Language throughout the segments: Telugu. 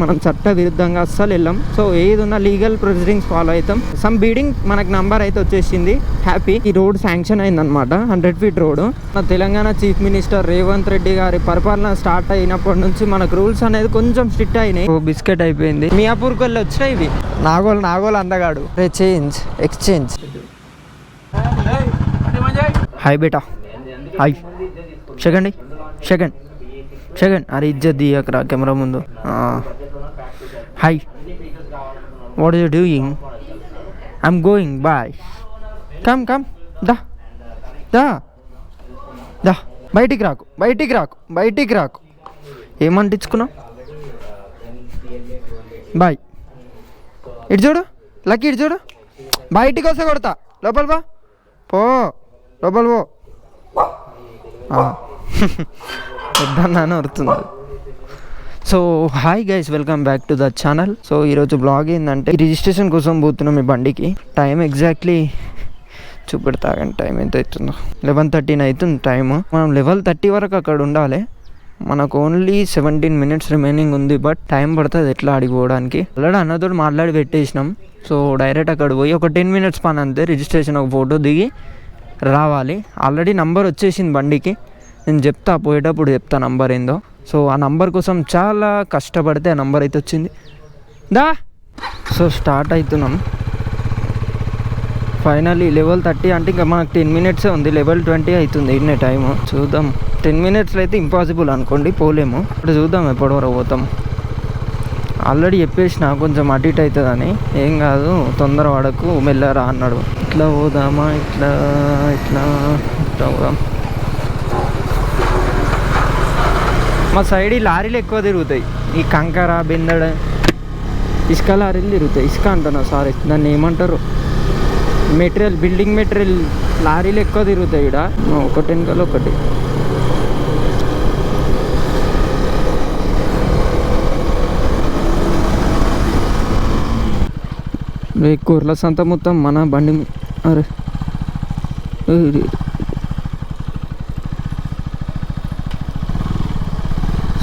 మనం చట్ట విరుద్ధంగా అస్సలు వెళ్ళాం. సో ఏది ఉన్నా లీగల్ ప్రొసీడింగ్స్ ఫాలో అవుతాం. సమ్ బీడింగ్ మనకు నంబర్ అయితే వచ్చేసింది. హ్యాపీ. ఈ రోడ్ శాంక్షన్ అయిందనమాట, 100 feet రోడ్. మన తెలంగాణ చీఫ్ మినిస్టర్ రేవంత్ రెడ్డి గారి పరిపాలన స్టార్ట్ అయినప్పటి నుంచి మనకు రూల్స్ అనేది కొంచెం స్ట్రిక్ట్ అయినాయి. బిస్కెట్ అయిపోయింది. మియాపూర్కి వెళ్ళి వచ్చినాయి ఇవి. నాగోల్ అందగాడు. ఎక్స్చేంజ్. హాయ్ బేటా, హాయ్. సెకండ్ అరే ఇజ్జత్ దియకరా కెమెరా ముందు. Hi, what are you doing? I'm going, bye. Come దా బయటికి రాకు. ఏమంటించుకున్నావు? బాయ్. ఇటు చూడు లక్కీ, ఇటు చూడు. బయటికి వస్తే కొడతా. లోపల పో. పెద్దన్నాను వరుతుంది. So hi guys, welcome back to the channel. So ఈరోజు బ్లాగ్ ఏంటంటే రిజిస్ట్రేషన్ కోసం పోతున్నాం ఈ బండికి. టైం ఎగ్జాక్ట్లీ చూపెడతా కానీ టైం ఎంత అవుతుందో. 11:13 అవుతుంది టైము. మనం 11:30 వరకు అక్కడ ఉండాలి. మనకు ఓన్లీ 17 minutes రిమైనింగ్ ఉంది. బట్ టైం పడుతుంది ఎట్లా ఆడిపోవడానికి. ఆల్రెడీ అన్నతో మాట్లాడి పెట్టేసినాం. సో డైరెక్ట్ అక్కడ పోయి ఒక 10 minutes పని అంతే. రిజిస్ట్రేషన్ ఒక ఫోటో దిగి రావాలి. ఆల్రెడీ నంబర్ వచ్చేసింది బండికి. నేను చెప్తా, పోయేటప్పుడు చెప్తా నంబర్ ఏందో. సో ఆ నంబర్ కోసం చాలా కష్టపడితే ఆ నంబర్ అయితే వచ్చింది. సో స్టార్ట్ అవుతున్నాం ఫైనల్లీ. 11:30 అంటే ఇంకా మనకు 10 minutes ఉంది. 11:20 అవుతుంది ఇన్నే టైము. చూద్దాం. 10 minutes అయితే ఇంపాసిబుల్ అనుకోండి, పోలేము. ఇప్పుడు చూద్దాం ఎప్పటి వరకు పోతాం. ఆల్రెడీ చెప్పేసిన కొంచెం అటు ఇటు అవుతుందని. ఏం కాదు, తొందర పడకు, మెల్లరా అన్నాడు. ఇట్లా పోదామా, ఇట్లా పోదాం. మా సైడ్ ఈ లారీలు ఎక్కువ తిరుగుతాయి. ఈ కంకర, బెందడ, ఇసుక లారీలు తిరుగుతాయి. ఇసుక అంటున్నా, సారీ, దాన్ని ఏమంటారు, మెటీరియల్, బిల్డింగ్ మెటీరియల్ లారీలు ఎక్కువ తిరుగుతాయి ఇక్కడ. ఒకటి వెనకాల ఒకటి. కూరల సంత మొత్తం మన బండి. అరే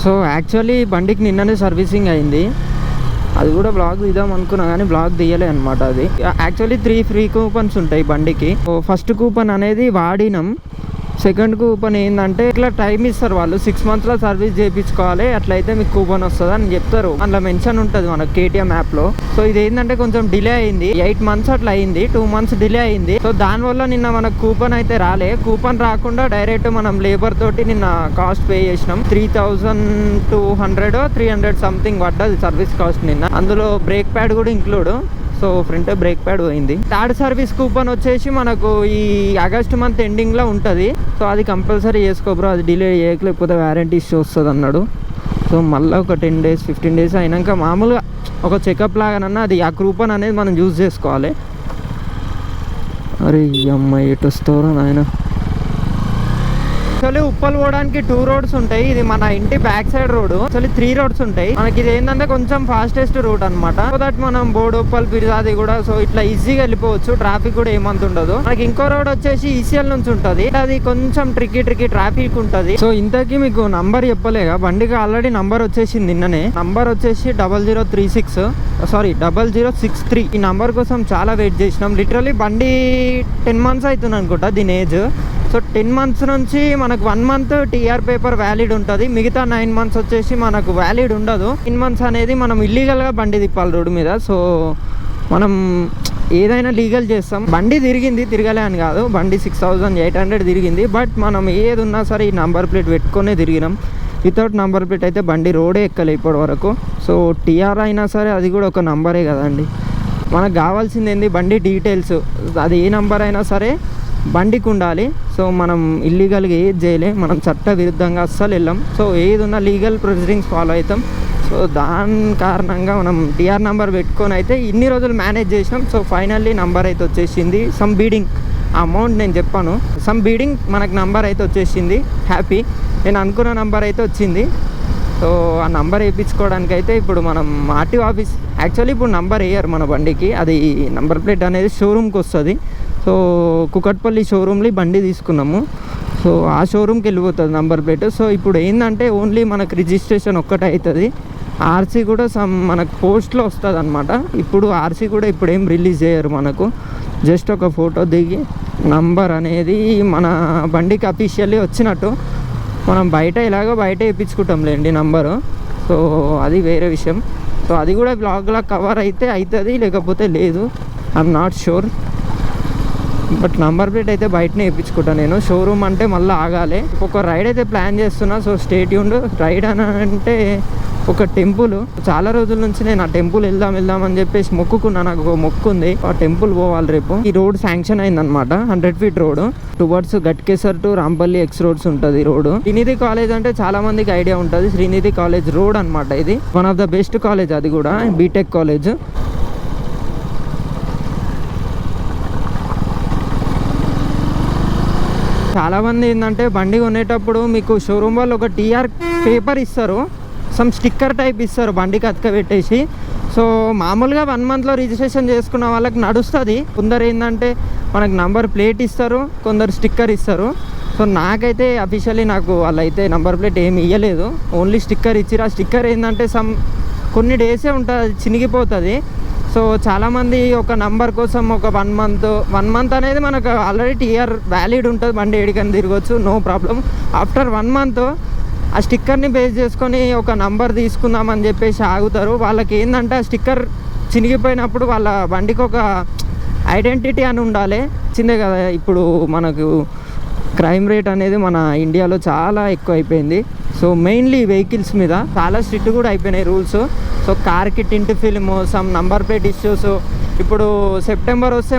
సో యాక్చువల్లీ బండికి నిన్ననే సర్వీసింగ్ అయింది. అది కూడా బ్లాగ్ తీద్దాం అనుకున్నా కానీ బ్లాగ్ తీయలే అనమాట. అది యాక్చువల్లీ 3 free కూపన్స్ ఉంటాయి బండికి. ఫస్ట్ కూపన్ అనేది వాడినాం. సెకండ్ కూపన్ ఏంటంటే ఇట్లా టైం ఇస్తారు వాళ్ళు, 6 monthsలో సర్వీస్ చేయించుకోవాలి, అట్లయితే మీకు కూపన్ వస్తుంది అని చెప్తారు. అందులో మెన్షన్ ఉంటుంది మనకు KTM యాప్లో. సో ఇది ఏంటంటే కొంచెం డిలే అయింది. 8 months అట్లా అయింది, 2 months డిలే అయింది. సో దానివల్ల నిన్న మనకు కూపన్ అయితే రాలే. కూపన్ రాకుండా డైరెక్ట్ మనం లేబర్ తోటి నిన్న కాస్ట్ పే చేసినాం. 3,200 300 సంథింగ్ పడ్డది సర్వీస్ కాస్ట్ నిన్న. అందులో బ్రేక్ ప్యాడ్ కూడా include. So front brake pad పోయింది. థర్డ్ సర్వీస్ కూపన్ వచ్చేసి మనకు ఈ ఆగస్ట్ మంత్ ఎండింగ్లో ఉంటుంది. సో అది కంపల్సరీ చేసుకోబ్రో, అది డిలే చేయకపోతే వారంటీ ఇష్యూ వస్తుంది అన్నాడు. సో మళ్ళీ ఒక 10 days 15 days అయినాక మామూలుగా ఒక చెకప్ లాగానన్నా అది ఆ కూపన్ అనేది మనం యూజ్ చేసుకోవాలి. అరే ఈ అమ్మాయి ఎటు వస్తారో నాయన. యాక్చువల్లీ ఉప్పల్ పోవడానికి 2 roads ఉంటాయి. ఇది మన ఇంటి back side road. Actually 3 roads ఉంటాయి. మనకి ఇది ఏంటంటే కొంచెం ఫాస్టెస్ట్ రూట్ అనమాట. సో దట్ మనం బోడుప్పల్, పిర్జాది కూడా సో ఇట్లా ఈజీగా వెళ్ళిపోవచ్చు. ట్రాఫిక్ కూడా ఏమంత ఉండదు. మనకి ఇంకో రోడ్ వచ్చేసి ECL నుంచి ఉంటుంది. అది కొంచెం ట్రిక్కీ ట్రాఫిక్ ఉంటుంది. సో ఇంతకీ మీకు నంబర్ చెప్పలేగా, బండికి ఆల్రెడీ నంబర్ వచ్చేసింది నిన్ననే. నంబర్ వచ్చేసి 0063. ఈ నంబర్ కోసం చాలా వెయిట్ చేసినాం. లిటరలీ బండి 10 months అవుతుంది అనుకుంటా దీని ఏజ్. సో 10 months నుంచి మనకు 1 month TR పేపర్ వ్యాలిడ్ ఉంటుంది. మిగతా 9 months వచ్చేసి మనకు వ్యాలిడ్ ఉండదు. 9 months అనేది మనం ఇల్లీగల్గా బండి తిప్పాలి రోడ్డు మీద. సో మనం ఏదైనా లీగల్ చేస్తాం. బండి తిరగలే అని కాదు, బండి 6,800 తిరిగింది. బట్ మనం ఏది ఉన్నా సరే ఈ నంబర్ ప్లేట్ పెట్టుకునే తిరిగినాం. వితౌట్ నంబర్ ప్లేట్ అయితే బండి రోడే ఎక్కలే ఇప్పటి వరకు. సో TR అయినా సరే అది కూడా ఒక నంబరే కదండి. మనకు కావాల్సింది ఏంది, బండి డీటెయిల్స్. అది ఏ నంబర్ అయినా సరే బండికి ఉండాలి. సో మనం ఇల్లీగల్గా ఏది చేయలే, మనం చట్ట విరుద్ధంగా అస్సలు వెళ్ళాం. సో ఏది ఉన్నా లీగల్ ప్రొసీడింగ్స్ ఫాలో అవుతాం. సో దాని కారణంగా మనం TR నెంబర్ పెట్టుకొని అయితే ఇన్ని రోజులు మేనేజ్ చేసినాం. సో ఫైనల్లీ నెంబర్ అయితే వచ్చేసింది. సమ్ బీడింగ్ అమౌంట్ నేను చెప్పాను, సమ్ బీడింగ్ మనకు నెంబర్ అయితే వచ్చేసింది. హ్యాపీ. నేను అనుకున్న నెంబర్ అయితే వచ్చింది. సో ఆ నంబర్ వేయించుకోవడానికి అయితే ఇప్పుడు మనం RTO ఆఫీస్, యాక్చువల్లీ ఇప్పుడు నంబర్ వేయరు మన బండికి, అది నంబర్ ప్లేట్ అనేది షోరూమ్కి వస్తుంది. సో కుకట్పల్లి షోరూమ్లో బండి తీసుకున్నాము. సో ఆ షోరూమ్కి వెళ్ళిపోతుంది నంబర్ ప్లేట్. సో ఇప్పుడు ఏంటంటే ఓన్లీ మనకు రిజిస్ట్రేషన్ ఒక్కటే అవుతుంది. ఆర్సీ కూడా మనకు పోస్ట్లో వస్తుంది అనమాట. ఇప్పుడు ఆర్సీ కూడా ఇప్పుడు ఏం రిలీజ్ చేయరు మనకు, జస్ట్ ఒక ఫోటో దిగి నంబర్ అనేది మన బండికి అఫీషియల్లీ వచ్చినట్టు మనం ఎలాగో బయట వేయించుకుంటాంలేండి నంబరు. సో అది వేరే విషయం. సో అది కూడా బ్లాగ్లా కవర్ అయితే అవుతుంది, లేకపోతే లేదు, I'm not sure. But number plate అయితే బయటనే వేయించుకుంటాను నేను. షోరూమ్ అంటే మళ్ళీ ఆగాలి. ఒక రైడ్ అయితే ప్లాన్ చేస్తున్నా, సో స్టే ట్యూన్డ్. రైడ్ అని అంటే ఒక టెంపుల్, చాలా రోజుల నుంచి నేను ఆ టెంపుల్ వెళ్దాం అని చెప్పేసి మొక్కుకున్నా. నాకు ఒక మొక్కు ఉంది, ఆ టెంపుల్ పోవాలి రేపు. ఈ రోడ్ శాంక్షన్ అయిందనమాట, 100 feet road towards Ghatkesar to Rampalli X roads ఉంటుంది రోడ్. శ్రీనిధి కాలేజ్ అంటే చాలా మందికి ఐడియా ఉంటుంది. శ్రీనిధి కాలేజ్ రోడ్ అనమాట ఇది. One of the best college, అది కూడా బీటెక్ కాలేజ్. చాలామంది ఏంటంటే బండి కొనేటప్పుడు మీకు షోరూమ్ వాళ్ళు ఒక టీఆర్ పేపర్ ఇస్తారు, సమ్ స్టిక్కర్ టైప్ ఇస్తారు బండికి అతకబెట్టేసి. సో మామూలుగా 1 monthలో రిజిస్ట్రేషన్ చేసుకున్న వాళ్ళకి నడుస్తుంది. కొందరు ఏంటంటే మనకు నంబర్ ప్లేట్ ఇస్తారు, కొందరు స్టిక్కర్ ఇస్తారు. సో నాకైతే అఫీషియల్లీ నాకు వాళ్ళైతే నంబర్ ప్లేట్ ఏమి ఇవ్వలేదు, ఓన్లీ స్టిక్కర్ ఇచ్చిరు. ఆ స్టిక్కర్ ఏంటంటే కొన్ని డేసే ఉంటుంది, అది చినిగిపోతుంది. సో చాలామంది ఒక నంబర్ కోసం ఒక 1 month అనేది మనకు ఆల్రెడీ టీఆర్ వ్యాలిడ్ ఉంటుంది, బండి ఏడికని తిరగవచ్చు, నో ప్రాబ్లం. ఆఫ్టర్ 1 month ఆ స్టిక్కర్ని బేస్ చేసుకొని ఒక నంబర్ తీసుకుందామని చెప్పేసి ఆగుతారు. వాళ్ళకి ఏంటంటే ఆ స్టిక్కర్ చినిగిపోయినప్పుడు వాళ్ళ బండికి ఒక ఐడెంటిటీ అని ఉండాలి. చిన్నదే కదా, ఇప్పుడు మనకు క్రైమ్ రేట్ అనేది మన ఇండియాలో చాలా ఎక్కువ అయిపోయింది. సో మెయిన్లీ వెహికల్స్ మీద చాలా స్ట్రిక్ట్ కూడా అయిపోయినాయి రూల్స్. సో కార్కి tint film, some number plate issues. ఇప్పుడు సెప్టెంబర్ వస్తే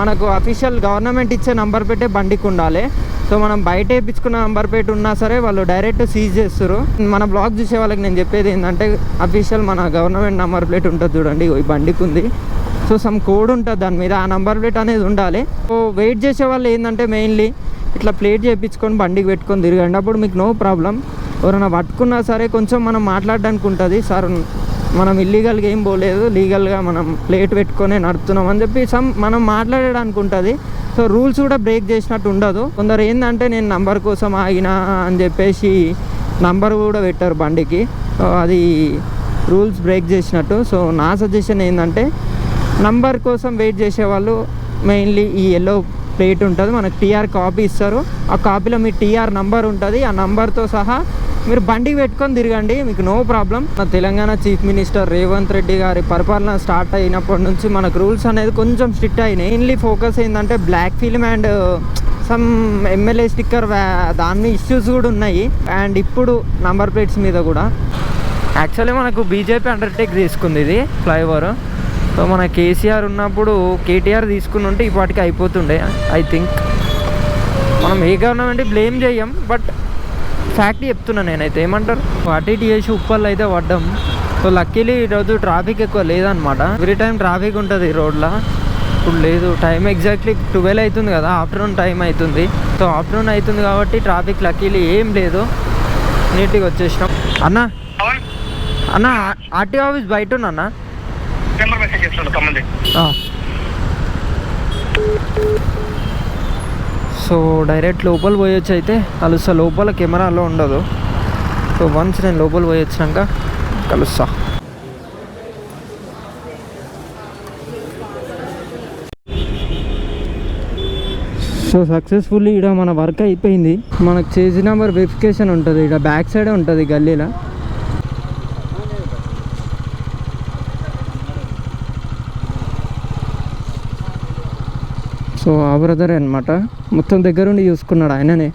మనకు అఫీషియల్ గవర్నమెంట్ ఇచ్చే నంబర్ ప్లేటే బండికి ఉండాలి. సో మనం బయట వేయించుకున్న నంబర్ ప్లేట్ ఉన్నా సరే వాళ్ళు డైరెక్ట్ సీజ్ చేస్తారు. మన బ్లాగ్ చూసే వాళ్ళకి నేను చెప్పేది ఏంటంటే అఫీషియల్ మన గవర్నమెంట్ నంబర్ ప్లేట్ ఉంటుంది చూడండి, ఈ బండికి ఉంది. సో సమ్ కోడ్ ఉంటుంది దాని మీద, ఆ నంబర్ ప్లేట్ అనేది ఉండాలి. సో వెయిట్ చేసే వాళ్ళు ఏంటంటే మెయిన్లీ ఇట్లా ప్లేట్ చేయించుకొని బండికి పెట్టుకొని తిరగండి, అప్పుడు మీకు నో ప్రాబ్లం. ఎవరైనా పట్టుకున్నా సరే కొంచెం మనం మాట్లాడడానికి ఉంటుంది, సార్ మనం ఇల్లీగల్గా ఏం పోలేదు, లీగల్గా మనం ప్లేట్ పెట్టుకొని నడుపుతున్నాం అని చెప్పి మనం మాట్లాడడానికి ఉంటుంది. సో రూల్స్ కూడా బ్రేక్ చేసినట్టు ఉండదు. కొందరు ఏంటంటే నేను నంబర్ కోసం ఆగినా అని చెప్పేసి నంబర్ కూడా పెట్టారు బండికి, అది రూల్స్ బ్రేక్ చేసినట్టు. సో నా సజెషన్ ఏంటంటే నంబర్ కోసం వెయిట్ చేసేవాళ్ళు మెయిన్లీ ఈ ఎల్లో ప్లేట్ ఉంటుంది, మనకు టీఆర్ కాపీ ఇస్తారు, ఆ కాపీలో మీ టీఆర్ నంబర్ ఉంటుంది, ఆ నంబర్తో సహా మీరు బండికి పెట్టుకొని తిరగండి, మీకు no problem. Telangana chief minister Revanth Reddy గారి పరిపాలన స్టార్ట్ అయినప్పటి నుంచి మనకు రూల్స్ అనేది కొంచెం స్ట్రిక్ట్ అయినాయి. మెయిన్లీ ఫోకస్ ఏంటంటే black film and some MLA sticker దాని ఇష్యూస్ కూడా ఉన్నాయి. అండ్ ఇప్పుడు నంబర్ ప్లేట్స్ మీద కూడా యాక్చువల్లీ మనకు బీజేపీ అండర్టేక్ తీసుకుంది ఇది ఫ్లైఓవర్. సో మన కేసీఆర్ ఉన్నప్పుడు కేటీఆర్ తీసుకుని ఉంటే ఇప్పటికి అయిపోతుండే. ఐ థింక్ మనం ఏ గవర్నమెంట్ బ్లేమ్ చేయం, బట్ ఫ్యాక్ట్ చెప్తున్నా నేనైతే. ఏమంటారు, అటు ఇటు చేసి ఉప్పల్లో అయితే పడ్డాం. సో లక్కీలీ ఈరోజు ట్రాఫిక్ ఎక్కువ లేదనమాట. ఎవ్రీ టైం ట్రాఫిక్ ఉంటుంది ఈ రోడ్లో, ఇప్పుడు లేదు. టైం ఎగ్జాక్ట్లీ 12 అవుతుంది కదా, ఆఫ్టర్నూన్ టైం అవుతుంది. సో ఆఫ్టర్నూన్ అవుతుంది కాబట్టి ట్రాఫిక్ లక్కీలీ ఏం లేదు, నీట్గా వచ్చేసినాం. అన్న ఆర్టీఓ ఆఫీస్ బయట ఉన్నా. సో డైరెక్ట్ లోపల పోయొచ్చు, అయితే కలుస్తా. లోపల కెమెరాలో ఉండదు. సో వన్స్ నేను లోపల పోయి వచ్చినాక కలుస్తా. సో సక్సెస్ఫుల్లీ ఇక్కడ మన వర్క్ అయిపోయింది. మనకు చేసి నెంబర్ వెరిఫికేషన్ ఉంటుంది, ఇక్కడ బ్యాక్ సైడే ఉంటుంది గల్లీలో. సో ఆ బ్రదరే అనమాట, మొత్తం దగ్గరుండి చూసుకున్నాడు ఆయననే.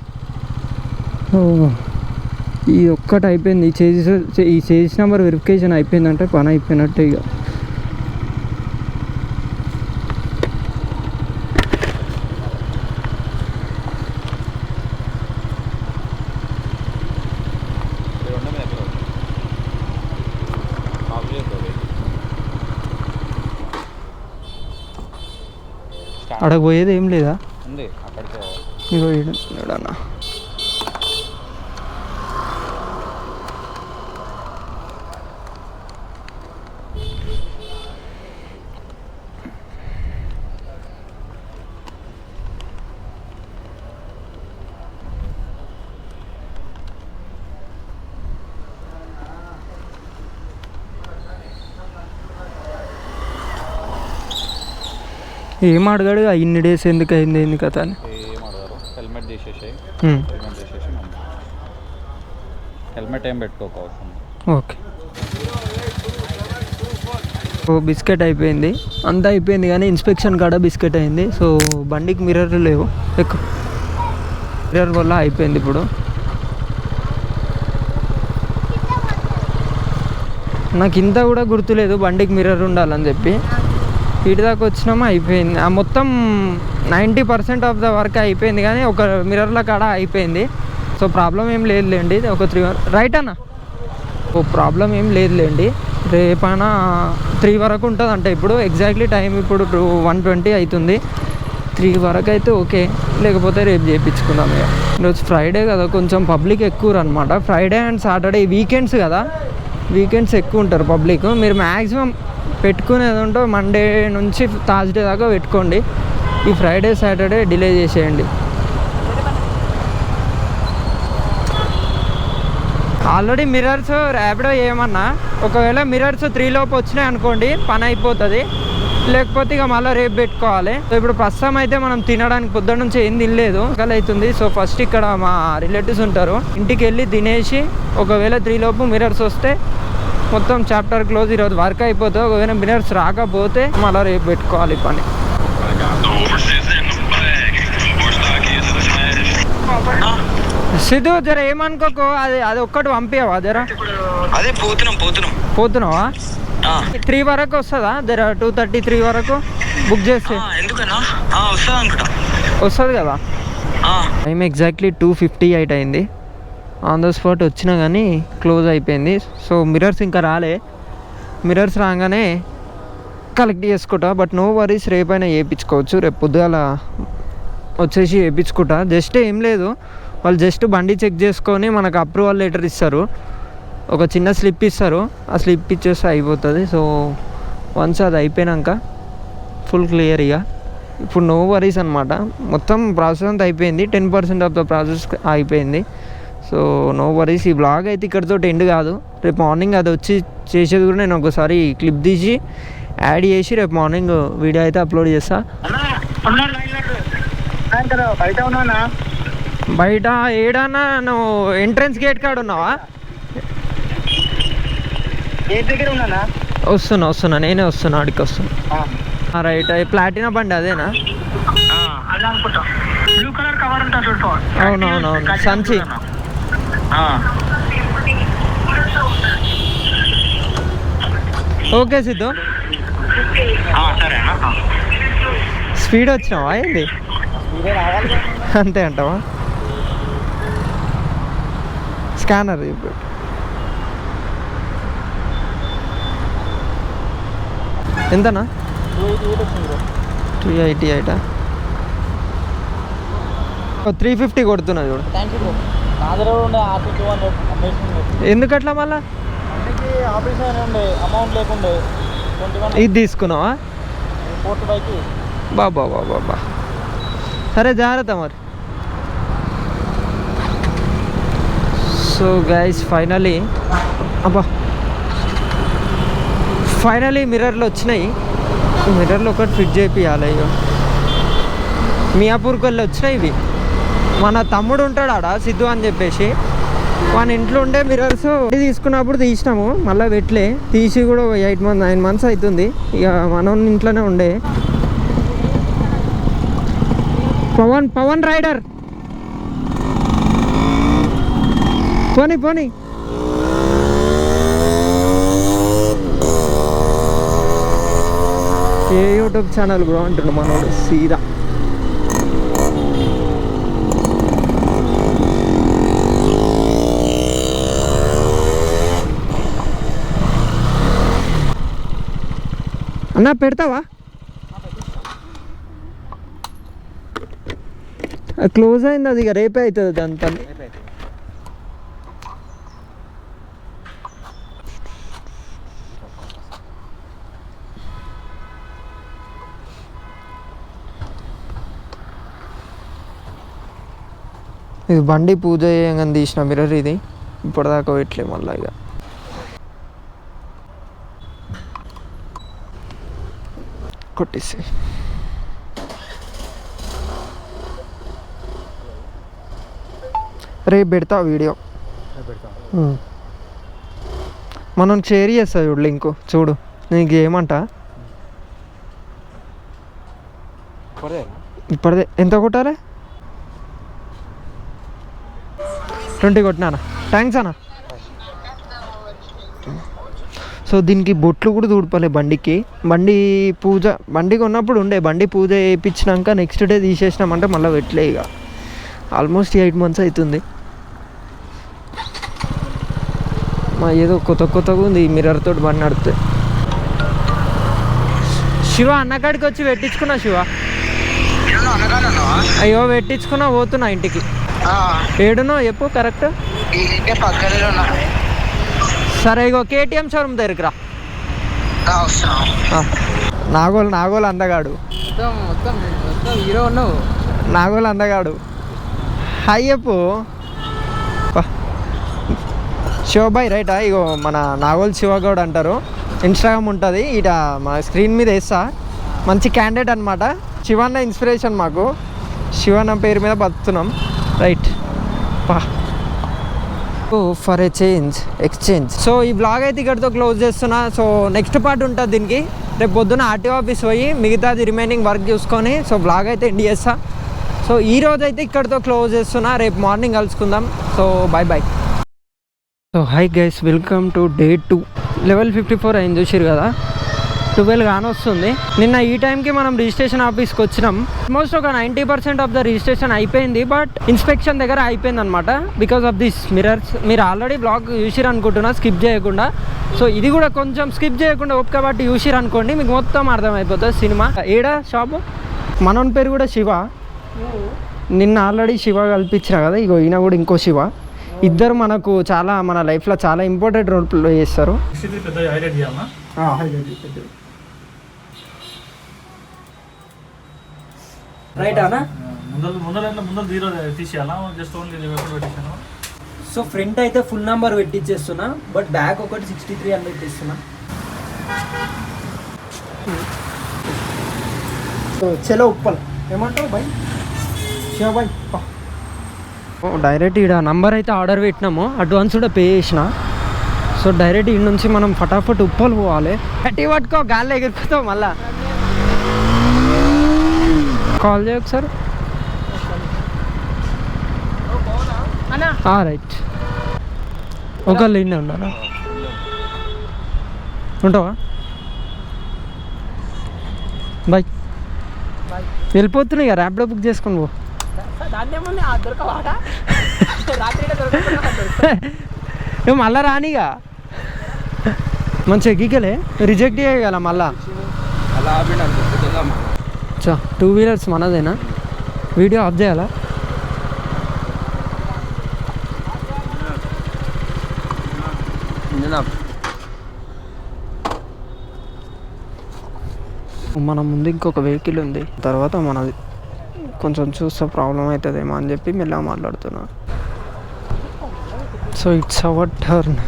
ఈ ఒక్కటి అయిపోయింది, ఈ చేసి నెంబర్ వెరిఫికేషన్ అయిపోయిందంటే పని అయిపోయినట్టే ఇక. అక్కడికి పోయేది ఏం లేదా? ఇగో ఈడన్నా ఏం అడగాడు ఇన్ని డేస్ ఎందుకు అయింది ఏంది కథ అని. ఏం అడగారు, హెల్మెట్ తీసేసాయి, హెల్మెట్ తీసేసి హెల్మెట్ ఏం పెట్టుకోకపోవచ్చు. ఓకే. సో బిస్కెట్ అయిపోయింది, అంతా అయిపోయింది కానీ ఇన్స్పెక్షన్ కాడ బిస్కెట్ అయింది. సో బండికి మిర్రర్ లేవు, ఎక్కువ మిర్రర్ వల్ల అయిపోయింది. ఇప్పుడు నాకు ఇంత కూడా గుర్తులేదు బండికి మిర్రర్ ఉండాలని చెప్పి. ఇటు దాకా వచ్చినామా అయిపోయింది. ఆ మొత్తం 90% ఆఫ్ ద వర్క్ అయిపోయింది కానీ ఒక మిర్రర్ల కాడ అయిపోయింది. సో ప్రాబ్లం ఏం లేదులేండి. ఒక 3 రైట్ అన్న, ఓ ప్రాబ్లం ఏం లేదులేండి. రేపైనా 3 వరకు ఉంటుంది అంటే ఇప్పుడు ఎగ్జాక్ట్లీ టైం ఇప్పుడు 1:20 అవుతుంది. 3 వరకు అయితే ఓకే, లేకపోతే రేపు చేయించుకుందాం. ఇక ఈరోజు ఫ్రైడే కదా, కొంచెం పబ్లిక్ ఎక్కువ అనమాట. ఫ్రైడే అండ్ సాటర్డే వీకెండ్స్ కదా, వీకెండ్స్ ఎక్కువ ఉంటారు పబ్లిక్. మీరు మ్యాక్సిమం పెట్టుకునేది ఉంటే మండే నుంచి థర్స్డే దాకా పెట్టుకోండి. ఈ ఫ్రైడే సాటర్డే డిలే చేసేయండి. ఆల్రెడీ మిర్రర్స్ ర్యాపిడో ఏమన్నా ఒకవేళ మిర్రర్స్ 3 లోపు వచ్చినాయి అనుకోండి పని అయిపోతుంది. లేకపోతే ఇక మళ్ళీ రేపు పెట్టుకోవాలి. సో ఇప్పుడు ప్రస్తుతం అయితే మనం తినడానికి పొద్దున్న నుంచి ఏం తినలేదు, ఆకలి అవుతుంది. సో ఫస్ట్ ఇక్కడ మా రిలేటివ్స్ ఉంటారు, ఇంటికి వెళ్ళి తినేసి ఒకవేళ 3 లోపు మిర్రర్స్ వస్తే మొత్తం చాప్టర్ క్లోజ్. ఈరోజు వర్క్ అయిపోతుంది. ఒకవేళ మిర్రర్స్ రాకపోతే మళ్ళీ రేపు పెట్టుకోవాలి పని. సిద్ధు జర ఏమనుకోకు, అది ఒక్కటి పంపించవా జర. అదే పోతున్నావా? 3 వరకు వస్తుందా జర? 2:33 వరకు బుక్ చేస్తే వస్తుంది కదా. టైం ఎగ్జాక్ట్లీ 2:58 అయింది. ఆన్ ద స్పాట్ వచ్చినా కానీ క్లోజ్ అయిపోయింది. సో మిర్రర్స్ ఇంకా రాలే, మిర్రర్స్ రాగానే కలెక్ట్ చేసుకుంటా. బట్ నో వరీస్, రేపైనా వేయించుకోవచ్చు. రేపు పొద్దుగాల వచ్చేసి వేయించుకుంటా. జస్ట్ ఏం లేదు, వాళ్ళు జస్ట్ బండి చెక్ చేసుకొని మనకు అప్రూవల్ లెటర్ ఇస్తారు, ఒక చిన్న స్లిప్ ఇస్తారు, ఆ స్లిప్ ఇచ్చేస్తే అయిపోతుంది. సో వన్స్ అది అయిపోయాక ఫుల్ క్లియర్. ఇక ఇప్పుడు నో వరీస్ అనమాట. మొత్తం ప్రాసెస్ అంతా అయిపోయింది, 10% ఆఫ్ ద ప్రాసెస్ అయిపోయింది. So no worries. ఈ బ్లాగ్ అయితే ఇక్కడితో ఎండ్ కాదు. రేపు మార్నింగ్ అది వచ్చి చేసేది కూడా నేను ఒకసారి క్లిప్ తీసి యాడ్ చేసి రేపు మార్నింగ్ వీడియో అయితే అప్లోడ్ చేస్తా. బయట ఏడన్నా నువ్వు ఎంట్రన్స్ గేట్ కాడ ఉన్నావా? వస్తున్నా నేనే వస్తున్నా, అడికి వస్తున్నా. రైట్, ప్లాటినా బండి అదేనా? అవునవునవును, సంచి. ఓకే సిద్ధు, స్పీడ్ వచ్చినావా ఏంది? అంతే అంటావా? స్కానర్ ఇప్పుడు ఎంతనా? 288. 350 కొడుతున్నా చూడు. ఎందుకట్లా మళ్ళా? ఇది తీసుకున్నావా? బాబా సరే, జాగ్రత్త మరి. సో గైస్ ఫైనలీ మిర్రర్లు వచ్చినాయి. మిర్రర్లు ఒకటి ఫిట్ చేయించాలి. అయ్యో, మియాపూర్కి వెళ్ళి వచ్చినాయి ఇవి. మన తమ్ముడు ఉంటాడు ఆడ, సిద్ధు అని చెప్పేసి, మన ఇంట్లో ఉండే మిర్రర్స్ తీసుకున్నప్పుడు తీసినాము, మళ్ళీ పెట్టలే. తీసి కూడా 9 months అవుతుంది. ఇక మన ఇంట్లోనే ఉండే. పవన్ రైడర్ పోనీ ఏ యూట్యూబ్ ఛానల్ బ్రో అంటుండు మనోడు సీదా. అన్నా పెడతావా? క్లోజ్ అయింది అది, ఇక రేపే అవుతుంది దాంతో. ఇది బండి పూజ చేయగానే తీసిన మిర్రర్ ఇది, ఇప్పటిదాకా పెట్టలే మళ్ళీ. ఇక కొట్టేసి రేపు పెడతా వీడియో. మనం షేర్ చేస్తా చూడు లింక్, చూడు నీకు ఏమంట. ఇప్పటిదే ఎంత కొట్టాలి? 20 కొట్టినానా? థ్యాంక్స్ అన్న. సో దీనికి బొట్లు కూడా తూడిపోలే బండికి. బండికి ఉన్నప్పుడు ఉండే, బండి పూజ చేయించినాక నెక్స్ట్ డే తీసేసినామంటే మళ్ళీ పెట్టలే. ఇక ఆల్మోస్ట్ 8 months అవుతుంది. మా ఏదో కొత్తగా ఉంది మిర్రర్ తోటి బండి నడితే. శివ అన్నకాడికి వచ్చి పెట్టించుకున్నా. శివ అయ్యో పెట్టించుకున్నా, పోతున్నా ఇంటికి. ఏడునో చెప్పు కరెక్ట్. సరే ఇగో కేటీఎం షోరూమ్ దగ్గరికి రా. నాగోలు అందగాడు, హీరో ఉన్నావు. నాగోలు అందగాడు. హాయ్ చెప్పు. శివబాయ్ రైటా? ఇగో మన నాగోల్ శివగౌడ్ అంటారు, ఇన్స్టాగ్రామ్ ఉంటుంది. ఇట మా స్క్రీన్ మీద వేస్తా. మంచి క్యాండిడేట్ అనమాట. శివన్న ఇన్స్పిరేషన్ మాకు. శివన్న పేరు మీద బతుకుతున్నాం. Right for exchange. సో ఈ బ్లాగ్ అయితే ఇక్కడితో క్లోజ్ చేస్తున్నా. సో నెక్స్ట్ పార్ట్ ఉంటుంది దీనికి. రేపు పొద్దున ఆర్టీఓ ఆఫీస్ పోయి మిగతాది రిమైనింగ్ వర్క్ చూసుకొని సో బ్లాగ్ అయితే ఎండ్ చేస్తా. సో ఈరోజు అయితే ఇక్కడితో క్లోజ్ చేస్తున్నా. రేపు మార్నింగ్ కలుసుకుందాం. So bye. So hi guys, welcome to day 2. Level 54 అయింది చూసిరు కదా. 12 కాని వస్తుంది. నిన్న ఈ టైంకి మనం రిజిస్ట్రేషన్ ఆఫీస్కి వచ్చినాం. ఆల్మోస్ట్ ఒక 90% ఆఫ్ ద రిజిస్ట్రేషన్ అయిపోయింది. బట్ ఇన్స్పెక్షన్ దగ్గర అయిపోయింది అనమాట, బికాస్ ఆఫ్ దిస్ మిరర్స్. మీరు ఆల్రెడీ బ్లాగ్ చూసిరు అనుకుంటున్నా స్కిప్ చేయకుండా. సో ఇది కూడా కొంచెం స్కిప్ చేయకుండా ఓపిక బట్టి చూసిరు అనుకోండి, మీకు మొత్తం అర్థమైపోతుంది సినిమా. ఏడా షాపు మనోని పేరు కూడా శివ. నిన్న ఆల్రెడీ శివ కల్పించిన కదా. ఇగో ఈయన కూడా ఇంకో శివ. ఇద్దరు మనకు చాలా మన లైఫ్లో చాలా ఇంపార్టెంట్ రోల్ ప్లే చేస్తారు. రైట్ అన్నా? సో ఫ్రంట్ అయితే ఫుల్ నెంబర్ పెట్టించేస్తున్నా, బట్ బ్యాక్ ఒకటి 63 అని పెట్టిస్తున్నా. చలో ఉప్పల్ ఏమంటావు బాయ్? షో బాయ్. డైరెక్ట్ ఇక్కడ నంబర్ అయితే ఆర్డర్ పెట్టినాము, అడ్వాన్స్ కూడా పే చేసిన. సో డైరెక్ట్ ఇక్కడ నుంచి మనం ఫటాఫట్ ఉప్పలు పోవాలి. గట్టి పట్టుకో, గాల్లో ఎగిరిపోతావు మళ్ళా. కాల్ చేయ ఒకసారి. రైట్, ఒకళ్ళు ఇన్నే ఉన్నారా? ఉంటావా? బాయ్. వెళ్ళిపోతున్నాయి ఇక, ర్యాపిడో బుక్ చేసుకొని పో. నువ్వు మళ్ళా రానిగా మంచి ఎగ్గికలే రిజెక్ట్ చేయగల మళ్ళా. 2 వీలర్స్ మనదేనా? వీడియో ఆఫ్ చేయాలా? మన ముందు ఇంకొక వెహికల్ ఉంది, తర్వాత మనది. కొంచెం చూస్తే ప్రాబ్లం అవుతుందేమో అని చెప్పి మెల్లగా మాట్లాడుతున్నా. So it's our turn.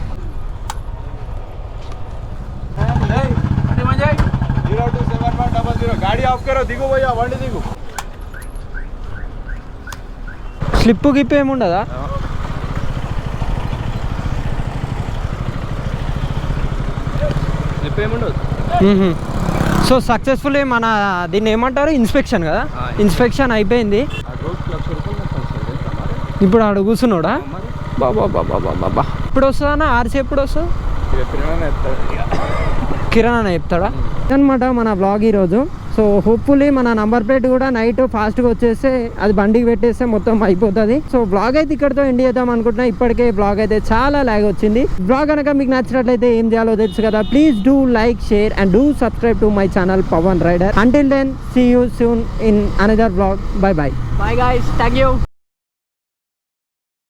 Slip గిప్ ఏముండదా? సో సక్సెస్ఫుల్లీ మన దీన్ని ఏమంటారు, ఇన్స్పెక్షన్ కదా, ఇన్స్పెక్షన్ అయిపోయింది. ఇప్పుడు ఆడ కూర్చున్నాడా? బాబా ఇప్పుడు వస్తుందన్నా? ఆర్సీ ఎప్పుడు వస్తుంది? కిరణ్ అన్న చెప్తాడా అనమాట మన బ్లాగ్ ఈరోజు. సో హోప్ఫుల్లీ మన నంబర్ ప్లేట్ కూడా నైట్ ఫాస్ట్గా వచ్చేస్తే అది బండికి పెట్టేస్తే మొత్తం అయిపోతుంది. సో బ్లాగ్ అయితే ఇక్కడితో ఎండ్ చేద్దాం అనుకుంటున్నా. ఇప్పటికే బ్లాగ్ అయితే చాలా లాగ్ వచ్చింది. బ్లాగ్ కనుక మీకు నచ్చినట్లయితే ఏం చేయాలో తెలుసు కదా. Please do like, share and do subscribe to my channel Pavan Rider. Until then, see you soon in another vlog. Bye guys, thank you.